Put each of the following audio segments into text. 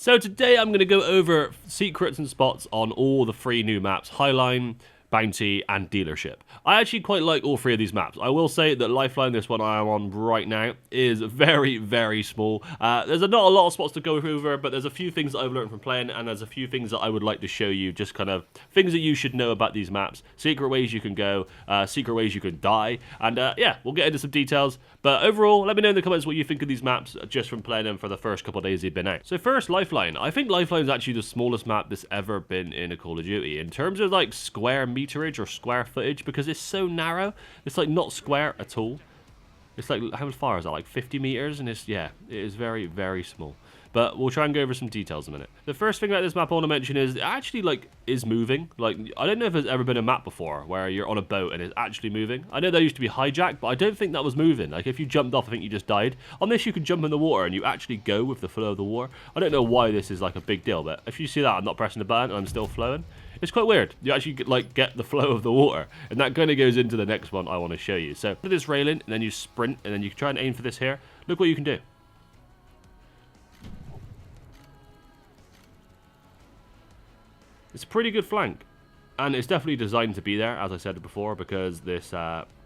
So today I'm going to go over secrets and spots on all the 3 new maps, Highline, Bounty, and Dealership. I actually quite like all 3 of these maps. I will say that Lifeline, this one I am on right now, is very, very small. There's not a lot of spots to go over, but there's a few things that I've learned from playing, and there's a few things that I would like to show you, just kind of things that you should know about these maps, secret ways you can go, secret ways you can die, and yeah, we'll get into some details. But overall, let me know in the comments what you think of these maps just from playing them for the first couple of days they've been out. So first, Lifeline. I think Lifeline is actually the smallest map that's ever been in a Call of Duty in terms of like square meterage or square footage, because it's so narrow. It's like not square at all. It's like, how far is that? Like 50 meters? And it's, yeah, it is very, very small. But we'll try and go over some details in a minute. The first thing about this map I want to mention is it actually like is moving. Like, I don't know if there's ever been a map before where you're on a boat and it's actually moving. I know there used to be hijack, but I don't think that was moving. Like if you jumped off, I think you just died. On this you can jump in the water and you actually go with the flow of the water. I don't know why this is like a big deal, but if you see that I'm not pressing the button and I'm still flowing, it's quite weird. You actually like get the flow of the water, and that kind of goes into the next one I want to show you. So put this railing and then you sprint and then you can try and aim for this here. Look what you can do. It's a pretty good flank, and it's definitely designed to be there, as I said before, because this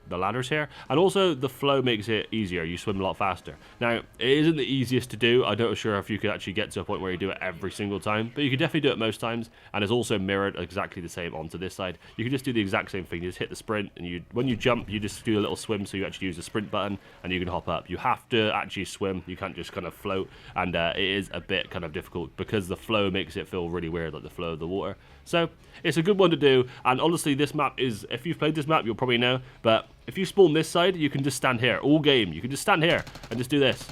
the ladders here, and also the flow makes it easier. You swim a lot faster. Now, it isn't the easiest to do. I'm not sure if you could actually get to a point where you do it every single time, but you can definitely do it most times, and it's also mirrored exactly the same onto this side. You can just do the exact same thing. You just hit the sprint, and when you jump, you just do a little swim, so you actually use the sprint button, and you can hop up. You have to actually swim. You can't just kind of float, and it is a bit kind of difficult because the flow makes it feel really weird, like the flow of the water. So it's a good one to do, and honestly this map is, if you've played this map you'll probably know, but if you spawn this side you can just stand here all game. You can just stand here and just do this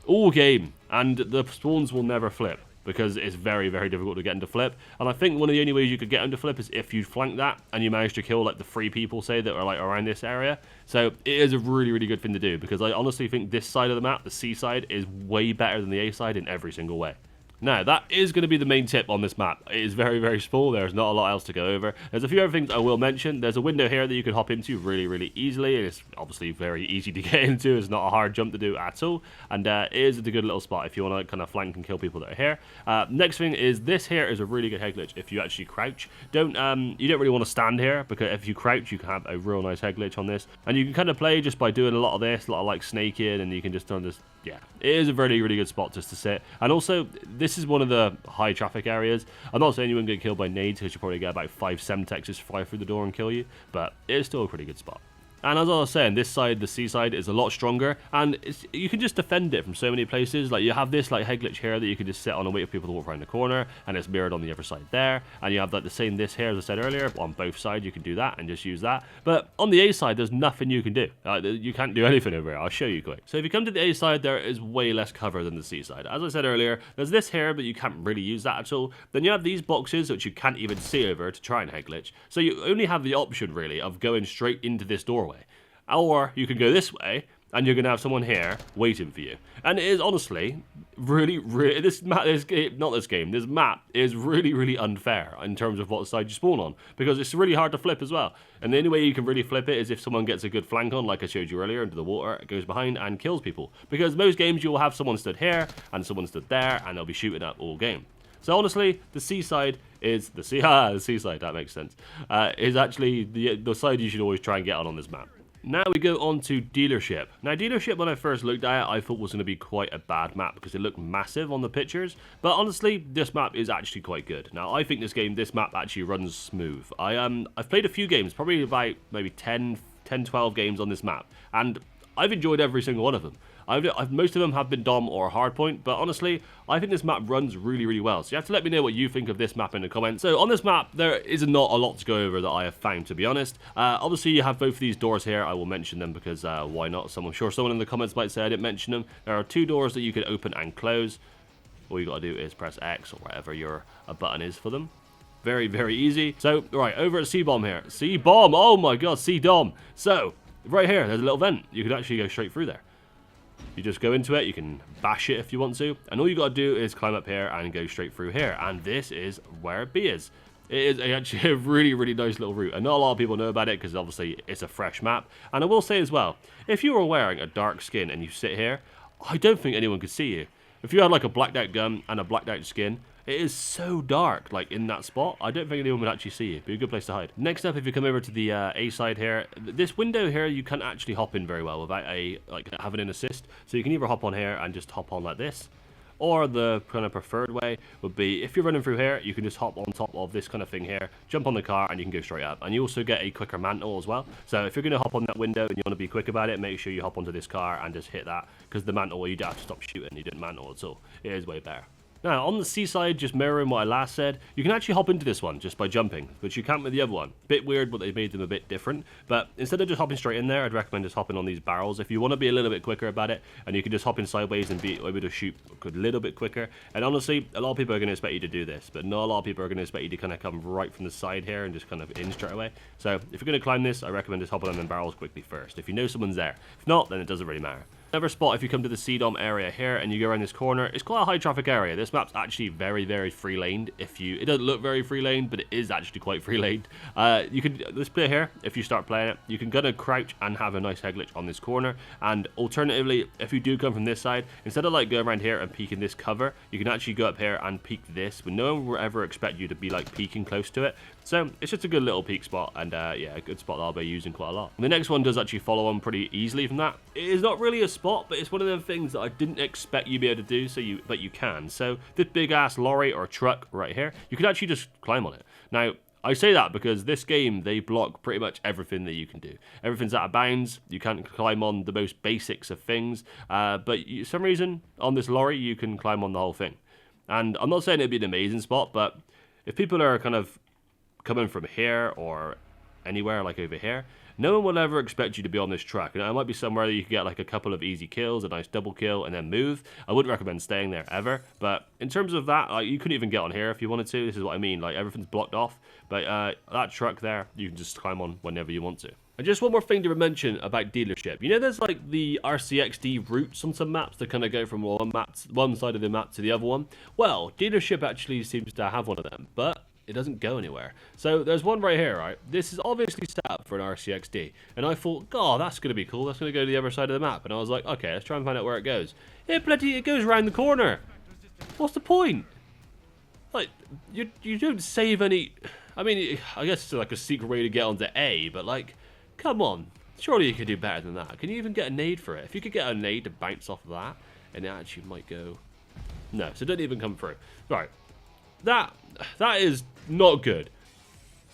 all game, and the spawns will never flip because it's very, very difficult to get them to flip. And I think one of the only ways you could get them to flip is if you flank that and you manage to kill like the 3 people, say, that are like around this area. So it is a really, really good thing to do, because I honestly think this side of the map, the C side, is way better than the A side in every single way. Now, that is going to be the main tip on this map. It is very, very small. There's not a lot else to go over. There's a few other things I will mention. There's a window here that you can hop into really, really easily. It's obviously very easy to get into. It's not a hard jump to do at all. And it is a good little spot if you want to kind of flank and kill people that are here. Next thing is, this here is a really good head glitch if you actually crouch. You don't really want to stand here, because if you crouch, you can have a real nice head glitch on this. And you can kind of play just by doing a lot of this, a lot of like snaking, and you can just turn this. Yeah, it is a really, really good spot just to sit. And also, this is one of the high traffic areas. I'm not saying you won't get killed by nades, because you probably get about 5 Semtexes fly through the door and kill you, but it is still a pretty good spot. And as I was saying, this side, the C side, is a lot stronger, and you can just defend it from so many places. Like, you have this like head glitch here that you can just sit on and wait for people to walk around the corner, and it's mirrored on the other side there. And you have like the same this here, as I said earlier, on both sides you can do that and just use that. But on the A side, there's nothing you can do. You can't do anything over here. I'll show you quick. So if you come to the A side, there is way less cover than the C side. As I said earlier, there's this here, but you can't really use that at all. Then you have these boxes, which you can't even see over to try and head glitch. So you only have the option, really, of going straight into this doorway. Or you can go this way, and you're going to have someone here waiting for you. And it is honestly really, really, this map is really, really unfair in terms of what side you spawn on, because it's really hard to flip as well. And the only way you can really flip it is if someone gets a good flank on, like I showed you earlier, into the water, it goes behind and kills people. Because most games you will have someone stood here, and someone stood there, and they'll be shooting up all game. So honestly, the C side is the C side, that makes sense, is actually the side you should always try and get on this map. Now we go on to Dealership. Now, Dealership, when I first looked at it, I thought was going to be quite a bad map because it looked massive on the pictures. But honestly, this map is actually quite good. Now, I think this map actually runs smooth. I've played a few games, probably about maybe 10, 12 games on this map, and I've enjoyed every single one of them. Most of them have been Dom or Hardpoint, but honestly, I think this map runs really, really well. So you have to let me know what you think of this map in the comments. So on this map, there is not a lot to go over that I have found, to be honest. Obviously, you have both of these doors here. I will mention them because why not? I'm sure someone in the comments might say I didn't mention them. There are 2 doors that you can open and close. All you got to do is press X or whatever your button is for them. Very, very easy. So, right, over at C-Bomb here. C-Bomb! Oh my god, C-Dom! So, right here, there's a little vent. You could actually go straight through there. You just go into it, you can bash it if you want to, and all you got to do is climb up here and go straight through here, and this is where B is. It is actually a really, really nice little route, and not a lot of people know about it because obviously it's a fresh map. And I will say as well, if you were wearing a dark skin and you sit here, I don't think anyone could see you. If you had like a blacked out gun and a blacked out skin, it is so dark, like in that spot. I don't think anyone would actually see you. It'd be a good place to hide. Next up, if you come over to the A side here, this window here, you can't actually hop in very well without having an assist. So you can either hop on here and just hop on like this, or the kind of preferred way would be, if you're running through here, you can just hop on top of this kind of thing here, jump on the car, and you can go straight up. And you also get a quicker mantle as well. So if you're going to hop on that window and you want to be quick about it, make sure you hop onto this car and just hit that, because the mantle, well, you don't have to stop shooting, you didn't mantle at all. It is way better. Now, on the seaside, just mirroring what I last said, you can actually hop into this one just by jumping, which you can't with the other one. Bit weird, but they made them a bit different. But instead of just hopping straight in there, I'd recommend just hopping on these barrels if you want to be a little bit quicker about it, and you can just hop in sideways and be able to shoot a little bit quicker. And honestly, a lot of people are going to expect you to do this, but not a lot of people are going to expect you to kind of come right from the side here and just kind of in straight away. So if you're going to climb this, I recommend just hopping on them barrels quickly first, if you know someone's there. If not, then it doesn't really matter. Another spot, if you come to the CDOM area here and you go around this corner, it's quite a high traffic area. This map's actually very, very free laned. It doesn't look very free laned, but it is actually quite free laned. This bit here, if you start playing it, you can kind of crouch and have a nice head glitch on this corner. And alternatively, if you do come from this side, instead of like going around here and peeking this cover, you can actually go up here and peek this, but no one will ever expect you to be like peeking close to it. So it's just a good little peek spot, and yeah, a good spot that I'll be using quite a lot. And the next one does actually follow on pretty easily from that. It is not really a spot, but it's one of them things that I didn't expect you to be able to do, but you can. So this big ass lorry or truck right here, you can actually just climb on it. Now, I say that because this game, they block pretty much everything that you can do. Everything's out of bounds. You can't climb on the most basics of things, but for some reason, on this lorry, you can climb on the whole thing. And I'm not saying it'd be an amazing spot, but if people are kind of coming from here or anywhere like over here, no one will ever expect you to be on this track. And it might be somewhere that you can get like a couple of easy kills, a nice double kill, and then move. I wouldn't recommend staying there ever. But in terms of that, like, you couldn't even get on here if you wanted to. This is what I mean. Like, everything's blocked off. But that truck there, you can just climb on whenever you want to. And just one more thing to mention about dealership. You know, there's like the RCXD routes on some maps that kind of go from one side of the map to the other one. Well, dealership actually seems to have one of them, but it doesn't go anywhere. So there's one right here, right? This is obviously set up for an RCXD. And I thought, God, that's going to be cool. That's going to go to the other side of the map. And I was like, okay, let's try and find out where it goes. It goes around the corner. What's the point? Like, you don't save any... I mean, I guess it's like a secret way to get onto A, but like, come on. Surely you could do better than that. Can you even get a nade for it? If you could get a nade to bounce off of that, and it actually might go... No, so don't even come through. Right. That is not good.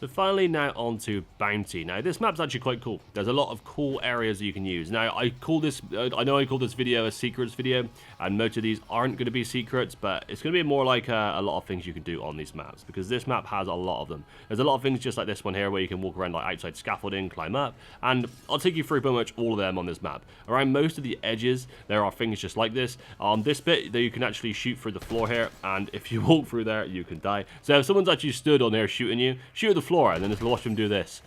So finally now on to Bounty. Now this map's actually quite cool. There's a lot of cool areas that you can use. Now I know I call this video a secrets video, and most of these aren't going to be secrets, but it's going to be more like a lot of things you can do on these maps, because this map has a lot of them. There's a lot of things just like this one here where you can walk around like outside scaffolding, climb up, and I'll take you through pretty much all of them on this map. Around most of the edges there are things just like this. On this bit that you can actually shoot through the floor here, and if you walk through there you can die. So if someone's actually stood on there shooting you, shoot at the floor and then just watch them do this.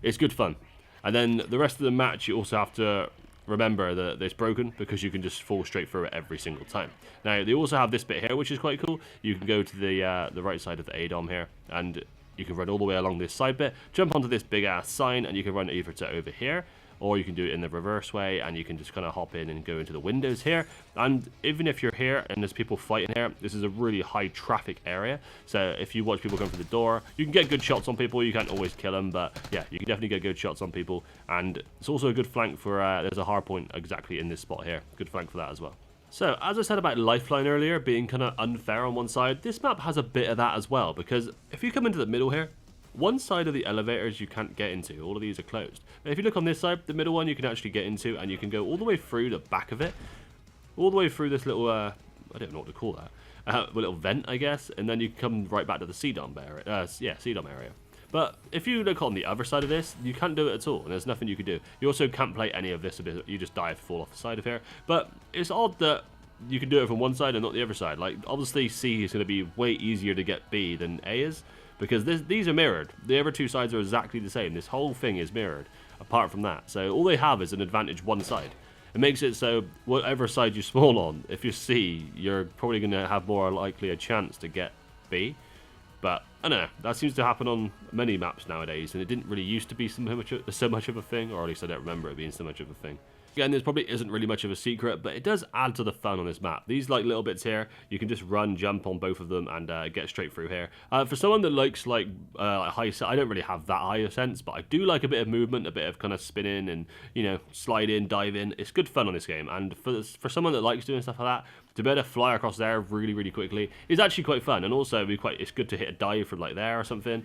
It's good fun. And then the rest of the match, you also have to remember that it's broken, because you can just fall straight through it every single time. Now they also have this bit here, which is quite cool. You can go to the right side of the ADOM here, and you can run all the way along this side bit, jump onto this big ass sign, and you can run either to over here, or you can do it in the reverse way, and you can just kind of hop in and go into the windows here. And even if you're here and there's people fighting here, this is a really high traffic area. So if you watch people come through the door, you can get good shots on people. You can't always kill them, but yeah, you can definitely get good shots on people. And it's also a good flank for, there's a hard point exactly in this spot here. Good flank for that as well. So, as I said about Lifeline earlier being kind of unfair on one side, this map has a bit of that as well, because if you come into the middle here, one side of the elevators you can't get into. All of these are closed. But if you look on this side, the middle one you can actually get into, and you can go all the way through the back of it, all the way through this little, I don't know what to call that, little vent, I guess, and then you come right back to the CDOM area. CDOM area. But if you look on the other side of this, you can't do it at all, and there's nothing you can do. You also can't play any of this, you just die if you fall off the side of here. But it's odd that you can do it from one side and not the other side. Like, obviously C is going to be way easier to get B than A is, because these are mirrored. The other two sides are exactly the same. This whole thing is mirrored, apart from that. So all they have is an advantage one side. It makes it so whatever side you spawn on, if you're C, you're probably going to have more likely a chance to get B. But I don't know, that seems to happen on many maps nowadays, and it didn't really used to be so much of a thing, or at least I don't remember it being so much of a thing. Again, this probably isn't really much of a secret, but it does add to the fun on this map. These like little bits here, you can just run, jump on both of them, and get straight through here. For someone that likes like high, I don't really have that high a sense, but I do like a bit of movement, a bit of kind of spinning, and you know, slide in, dive in. It's good fun on this game, and for someone that likes doing stuff like that, to be able to fly across there really quickly is actually quite fun, and also it's good to hit a dive from like there or something.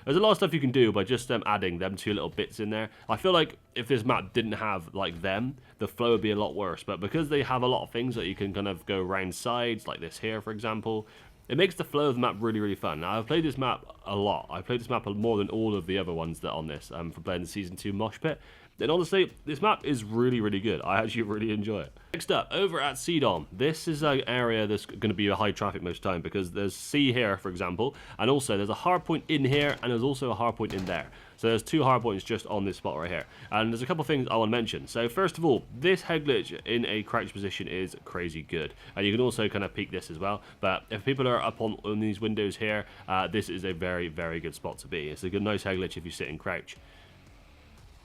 There's a lot of stuff you can do by just adding them two little bits in there. I feel like if this map didn't have like them, the flow would be a lot worse. But because they have a lot of things that you can kind of go around sides, like this here, for example, it makes the flow of the map really fun. Now, I've played this map a lot. I've played this map more than all of the other ones that are on this for playing the Season 2 Mosh Pit. And honestly, this map is really good. I actually really enjoy it. Next up, over at Seedom. This is an area that's going to be a high traffic most of the time because there's sea here, for example, and also there's a hard point in here, and there's also a hard point in there. So there's two hard points just on this spot right here. And there's a couple of things I want to mention. So first of all, this head glitch in a crouch position is crazy good. And you can also kind of peek this as well. But if people are up on these windows here, this is a very good spot to be. It's a good nice head glitch if you sit in crouch.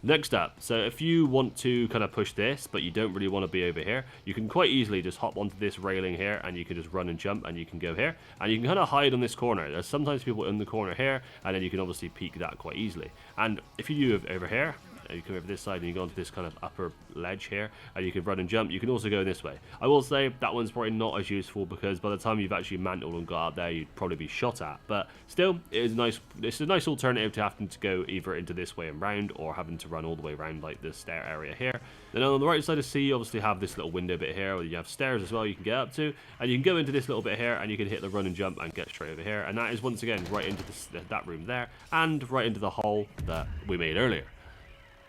Next up, so if you want to kind of push this, but you don't really want to be over here, you can quite easily just hop onto this railing here, and you can just run and jump, and you can go here, and you can kind of hide on this corner. There's sometimes people in the corner here, and then you can obviously peek that quite easily. And if you do over here, you come over this side and you go onto this kind of upper ledge here, and you can run and jump. You can also go this way. I will say that one's probably not as useful because by the time you've actually mantled and got up there, you'd probably be shot at. But still, it is nice. It's a nice alternative to having to go either into this way and round, or having to run all the way around like this stair area here. Then on the right side of C, you obviously have this little window bit here where you have stairs as well you can get up to, and you can go into this little bit here, and you can hit the run and jump and get straight over here. And that is once again right into that room there, and right into the hole that we made earlier.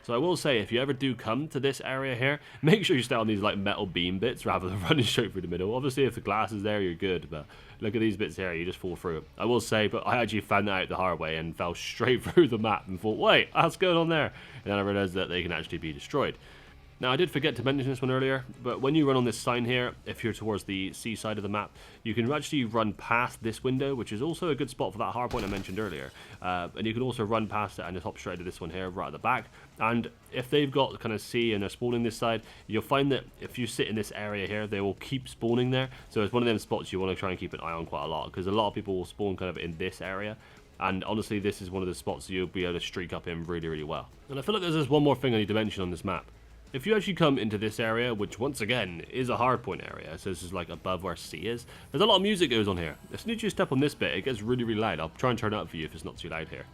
So I will say, if you ever do come to this area here, make sure you stay on these like metal beam bits rather than running straight through the middle. Obviously, if the glass is there, you're good, but look at these bits here, you just fall through it. I will say, but I actually found that out the hard way and fell straight through the map and thought, wait, what's going on there? And then I realized that they can actually be destroyed. Now, I did forget to mention this one earlier, but when you run on this sign here, if you're towards the sea side of the map, you can actually run past this window, which is also a good spot for that hard point I mentioned earlier. And you can also run past it and just hop straight to this one here, right at the back. And if they've got kind of sea and they're spawning this side, you'll find that if you sit in this area here, they will keep spawning there. So it's one of them spots you want to try and keep an eye on quite a lot, because a lot of people will spawn kind of in this area. And honestly, this is one of the spots you'll be able to streak up in really well. And I feel like there's just one more thing I need to mention on this map. If you actually come into this area, which once again is a hardpoint area, so this is like above where C is, there's a lot of music goes on here. As soon as you step on this bit, it gets really loud. I'll try and turn it up for you if it's not too loud here.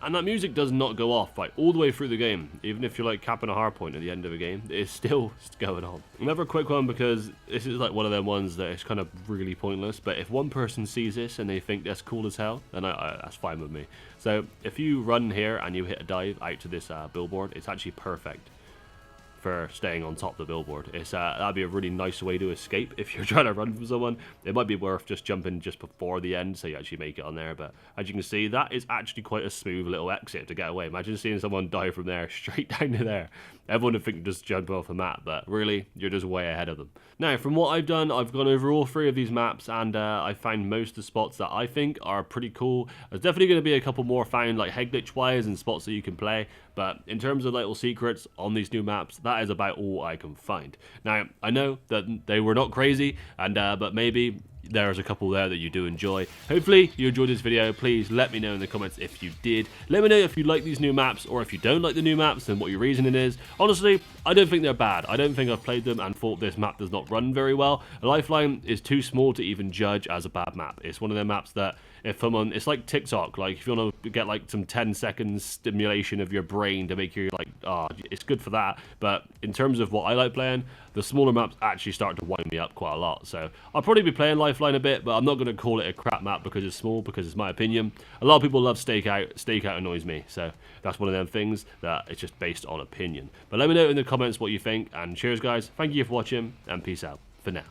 And that music does not go off like all the way through the game. Even if you're like capping a hardpoint at the end of a game, it's still going on. Another quick one, because this is like one of them ones that is kind of really pointless, but if one person sees this and they think that's cool as hell, then that's fine with me. So if you run here and you hit a dive out to this billboard, it's actually perfect for staying on top of the billboard. It's that'd be a really nice way to escape if you're trying to run from someone. It might be worth just jumping just before the end so you actually make it on there, but as you can see, that is actually quite a smooth little exit to get away. Imagine seeing someone dive from there straight down to there. Everyone would think just jump off the map, but really, you're just way ahead of them. Now, from what I've done, I've gone over all three of these maps, and I found most of the spots that I think are pretty cool. There's definitely going to be a couple more found, like head glitch wise, and spots that you can play, but in terms of little secrets on these new maps, that is about all I can find. Now, I know that they were not crazy, and but maybe there's a couple there that you do enjoy. Hopefully you enjoyed this video. Please let me know in the comments if you did. Let me know if you like these new maps, or if you don't like the new maps and what your reasoning is. Honestly, I don't think they're bad. I don't think I've played them and thought this map does not run very well. Lifeline is too small to even judge as a bad map. It's one of their maps that if someone, it's like TikTok, like if you want to get like some 10 seconds stimulation of your brain to make you like, oh, it's good for that. But in terms of what I like playing, the smaller maps actually start to wind me up quite a lot. So I'll probably be playing Lifeline a bit, but I'm not going to call it a crap map because it's small, because it's my opinion. A lot of people love Stakeout. Stakeout annoys me, so that's one of them things that it's just based on opinion. But let me know in the comments what you think, and cheers guys, thank you for watching, and peace out for now.